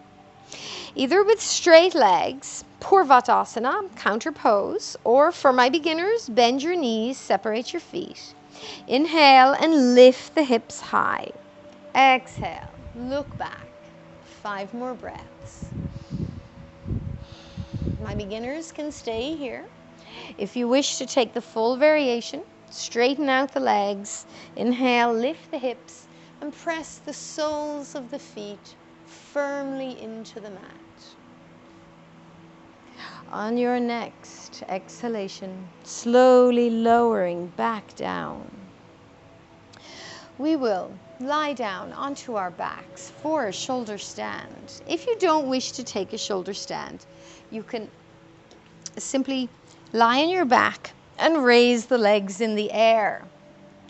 Either with straight legs, Purvasana, counter pose, or for my beginners, bend your knees, separate your feet. Inhale and lift the hips high. Exhale, look back. 5 more breaths. My beginners can stay here. If you wish to take the full variation, straighten out the legs. Inhale, lift the hips, and press the soles of the feet firmly into the mat. On your next exhalation, slowly lowering back down, we will lie down onto our backs for a shoulder stand. If you don't wish to take a shoulder stand, you can simply lie on your back and raise the legs in the air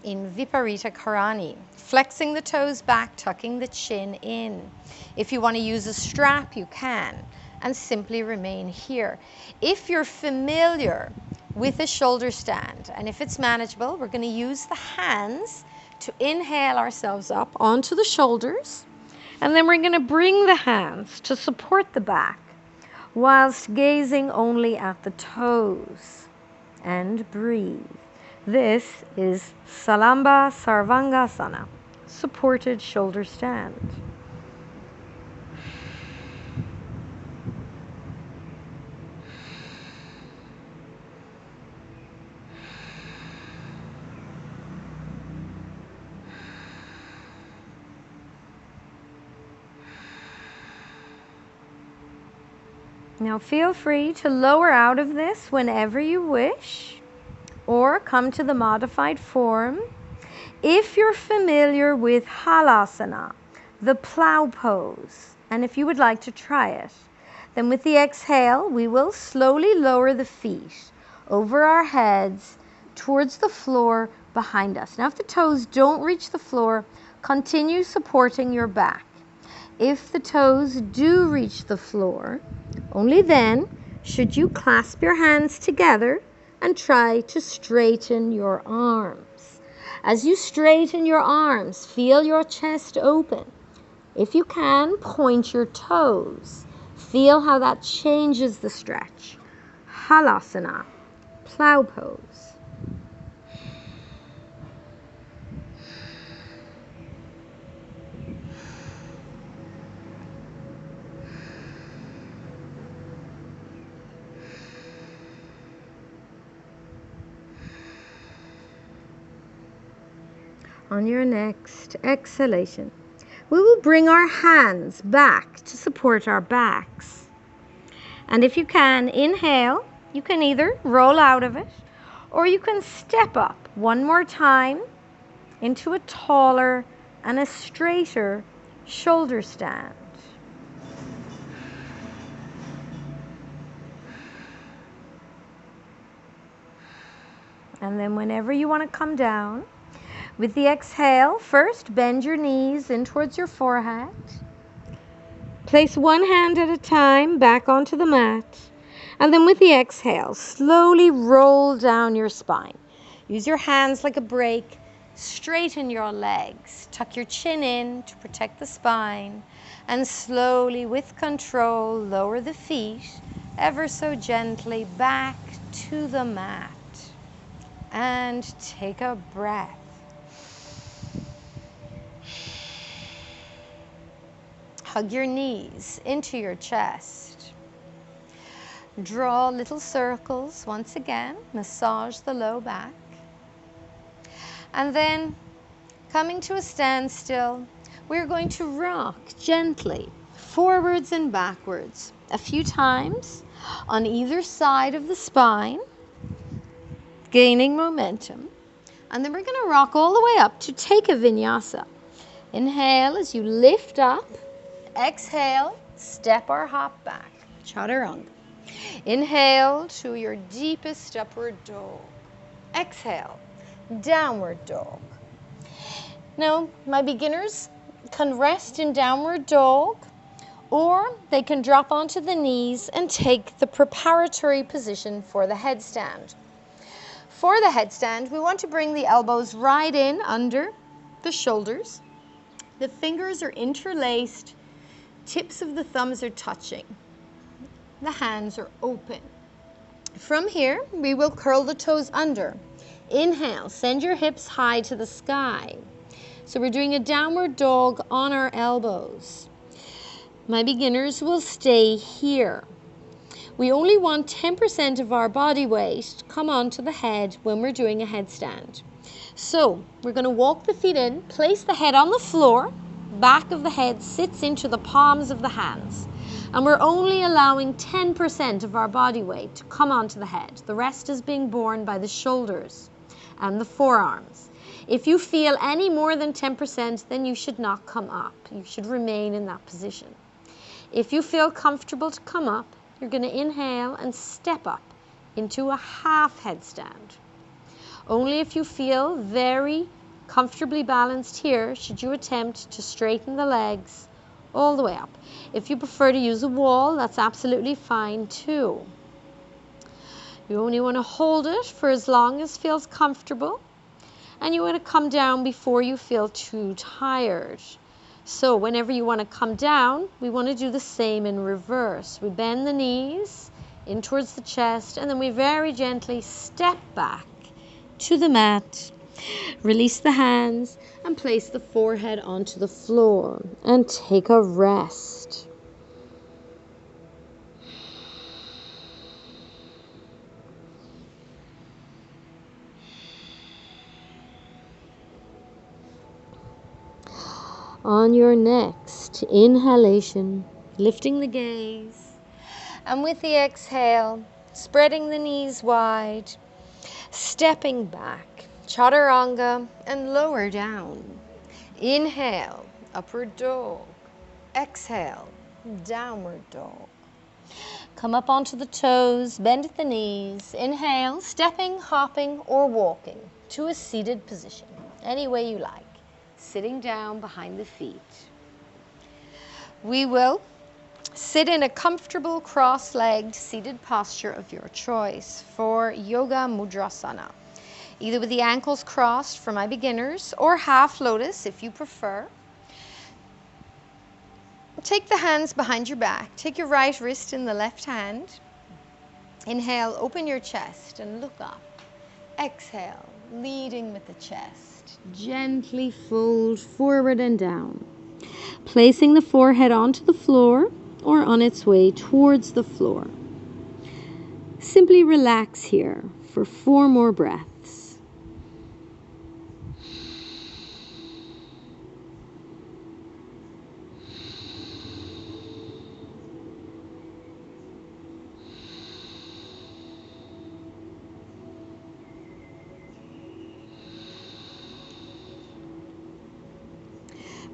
in Viparita Karani, flexing the toes back, tucking the chin in. If you want to use a strap, you can, and simply remain here. If you're familiar with a shoulder stand, and if it's manageable, we're going to use the hands to inhale ourselves up onto the shoulders, and then we're going to bring the hands to support the back whilst gazing only at the toes, and breathe. This is Salamba Sarvangasana, supported shoulder stand. Now feel free to lower out of this whenever you wish, or come to the modified form. If you're familiar with Halasana, the plow pose, and if you would like to try it, then with the exhale, we will slowly lower the feet over our heads towards the floor behind us. Now if the toes don't reach the floor, continue supporting your back. If the toes do reach the floor, only then should you clasp your hands together and try to straighten your arms. As you straighten your arms, feel your chest open. If you can, point your toes. Feel how that changes the stretch. Halasana, plow pose. On your next exhalation, we will bring our hands back to support our backs. And if you can, inhale. You can either roll out of it, or you can step up one more time into a taller and a straighter shoulder stand. And then whenever you want to come down, with the exhale, first bend your knees in towards your forehead. Place one hand at a time back onto the mat. And then with the exhale, slowly roll down your spine. Use your hands like a brake. Straighten your legs. Tuck your chin in to protect the spine. And slowly, with control, lower the feet ever so gently back to the mat. And take a breath. Hug your knees into your chest. Draw little circles once again. Massage the low back. And then, coming to a standstill, we're going to rock gently forwards and backwards a few times on either side of the spine, gaining momentum. And then we're going to rock all the way up to take a vinyasa. Inhale as you lift up. Exhale, step or hop back. Chaturanga. Inhale to your deepest upward dog. Exhale, downward dog. Now, my beginners can rest in downward dog, or they can drop onto the knees and take the preparatory position for the headstand. For the headstand, we want to bring the elbows right in under the shoulders. The fingers are interlaced, tips of the thumbs are touching. The hands are open. From here, we will curl the toes under. Inhale, send your hips high to the sky. So we're doing a downward dog on our elbows. My beginners will stay here. We only want 10% of our body weight to come onto the head when we're doing a headstand. So we're going to walk the feet in, place the head on the floor, back of the head sits into the palms of the hands. And we're only allowing 10% of our body weight to come onto the head. The rest is being borne by the shoulders and the forearms. If you feel any more than 10%, then you should not come up. You should remain in that position. If you feel comfortable to come up, you're going to inhale and step up into a half headstand. Only if you feel very comfortably balanced here should you attempt to straighten the legs all the way up. If you prefer to use a wall, that's absolutely fine too. You only want to hold it for as long as feels comfortable, and you want to come down before you feel too tired. So whenever you want to come down, we want to do the same in reverse. We bend the knees in towards the chest, and then we very gently step back to the mat. Release the hands and place the forehead onto the floor and take a rest. On your next inhalation, lifting the gaze, and with the exhale, spreading the knees wide, stepping back, chaturanga, and lower down. Inhale, upward dog. Exhale, downward dog. Come up onto the toes, bend at the knees. Inhale, stepping, hopping, or walking to a seated position, any way you like. Sitting down behind the feet. We will sit in a comfortable cross-legged seated posture of your choice for Yoga Mudrasana, either with the ankles crossed for my beginners or half lotus if you prefer. Take the hands behind your back. Take your right wrist in the left hand. Inhale, open your chest and look up. Exhale, leading with the chest. Gently fold forward and down, placing the forehead onto the floor or on its way towards the floor. Simply relax here for 4 more breaths.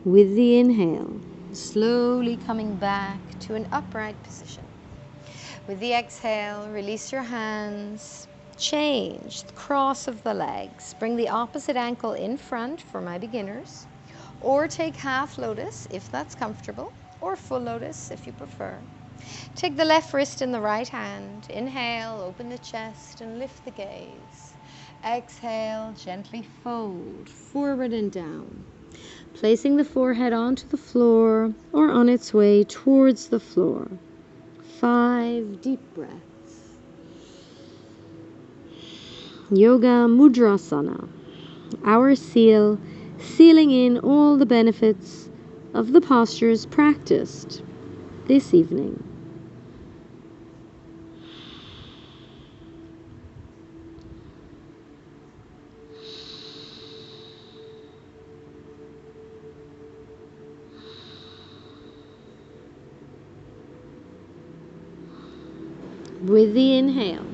With the inhale, slowly coming back to an upright position. With the exhale, release your hands, change the cross of the legs. Bring the opposite ankle in front for my beginners, or take half lotus if that's comfortable, or full lotus if you prefer. Take the left wrist in the right hand. Inhale, open the chest and lift the gaze. Exhale, gently fold forward and down, placing the forehead onto the floor or on its way towards the floor. 5 deep breaths. Yoga Mudrasana, our seal, sealing in all the benefits of the postures practiced this evening. With the inhale,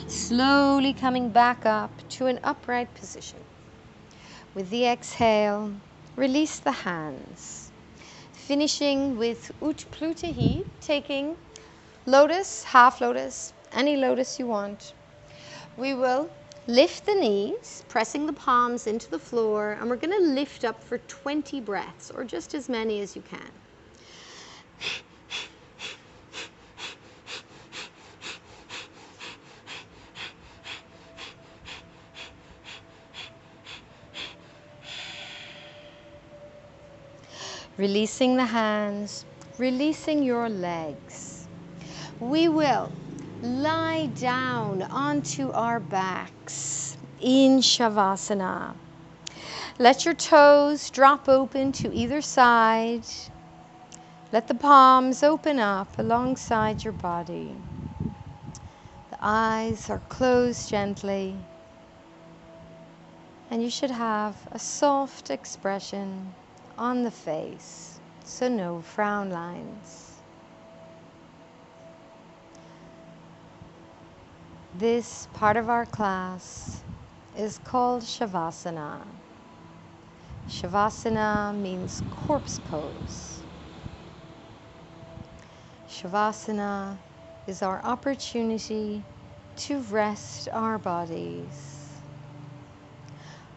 slowly coming back up to an upright position. With the exhale, release the hands. Finishing with Utplutahi, taking lotus, half lotus, any lotus you want. We will lift the knees, pressing the palms into the floor, and we're going to lift up for 20 breaths, or just as many as you can. Releasing the hands, releasing your legs. We will lie down onto our backs in Shavasana. Let your toes drop open to either side. Let the palms open up alongside your body. The eyes are closed gently, and you should have a soft expression on the face, so no frown lines. This part of our class is called Shavasana. Shavasana means corpse pose. Shavasana is our opportunity to rest our bodies,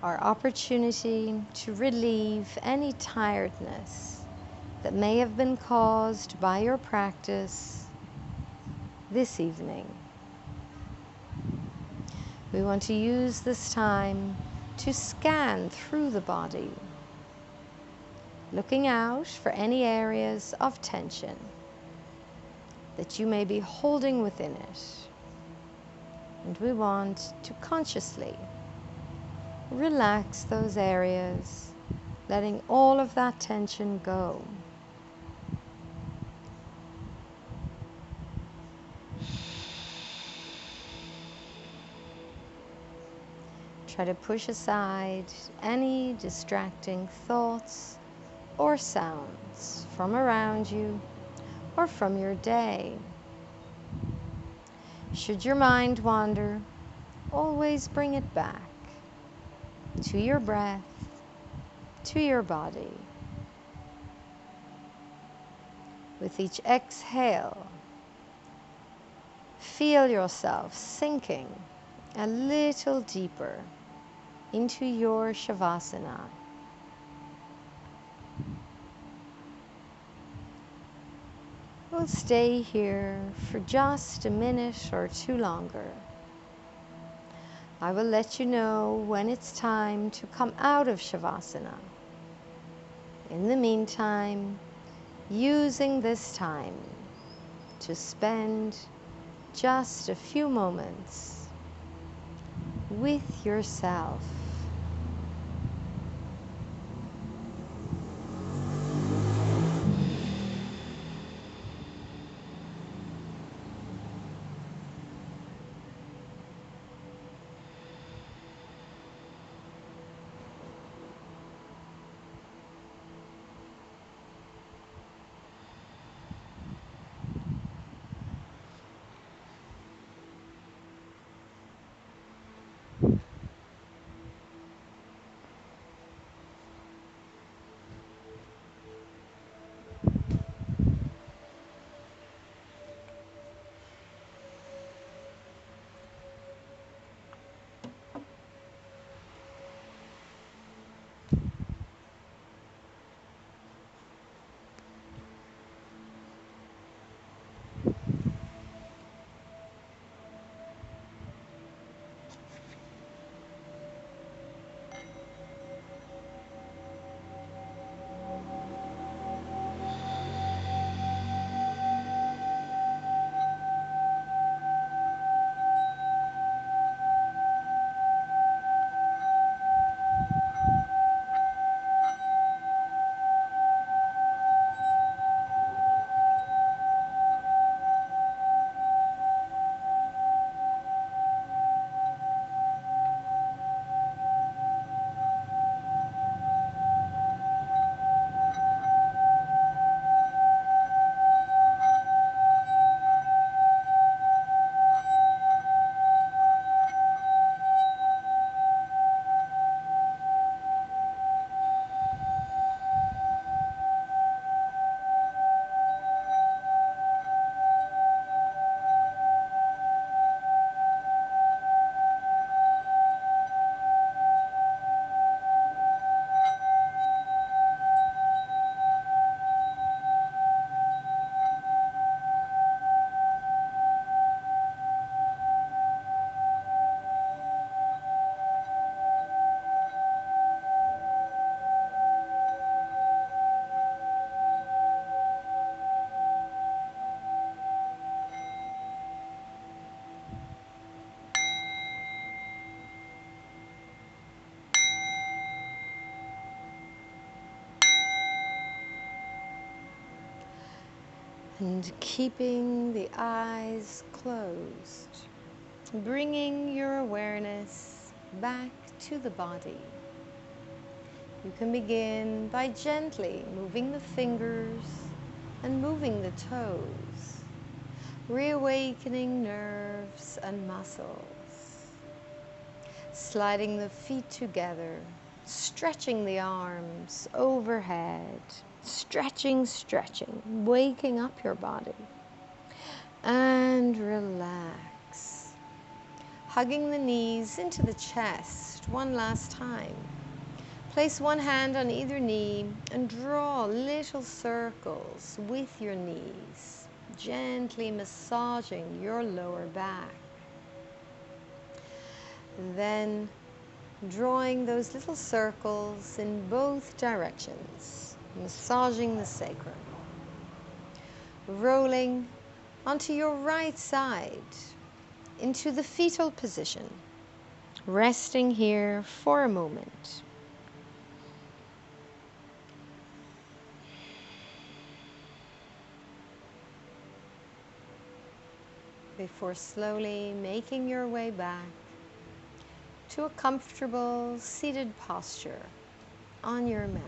our opportunity to relieve any tiredness that may have been caused by your practice this evening. We want to use this time to scan through the body, looking out for any areas of tension that you may be holding within it. And we want to consciously relax those areas, letting all of that tension go. Try to push aside any distracting thoughts or sounds from around you or from your day. Should your mind wander, always bring it back to your breath, to your body. With each exhale, feel yourself sinking a little deeper into your Shavasana. We'll stay here for just a minute or two longer. I will let you know when it's time to come out of Shavasana. In the meantime, using this time to spend just a few moments with yourself. And keeping the eyes closed, bringing your awareness back to the body. You can begin by gently moving the fingers and moving the toes, reawakening nerves and muscles, sliding the feet together, stretching the arms overhead, stretching, waking up your body, and relax. Hugging the knees into the chest one last time. Place one hand on either knee and draw little circles with your knees, gently massaging your lower back. Then drawing those little circles in both directions, massaging the sacrum. Rolling onto your right side into the fetal position, resting here for a moment. Before slowly making your way back to a comfortable seated posture on your mat.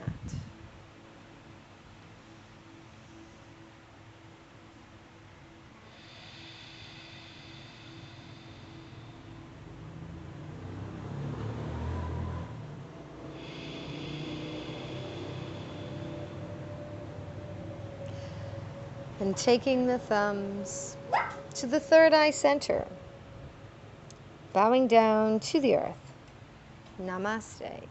And taking the thumbs to the third eye center, bowing down to the earth. Namaste.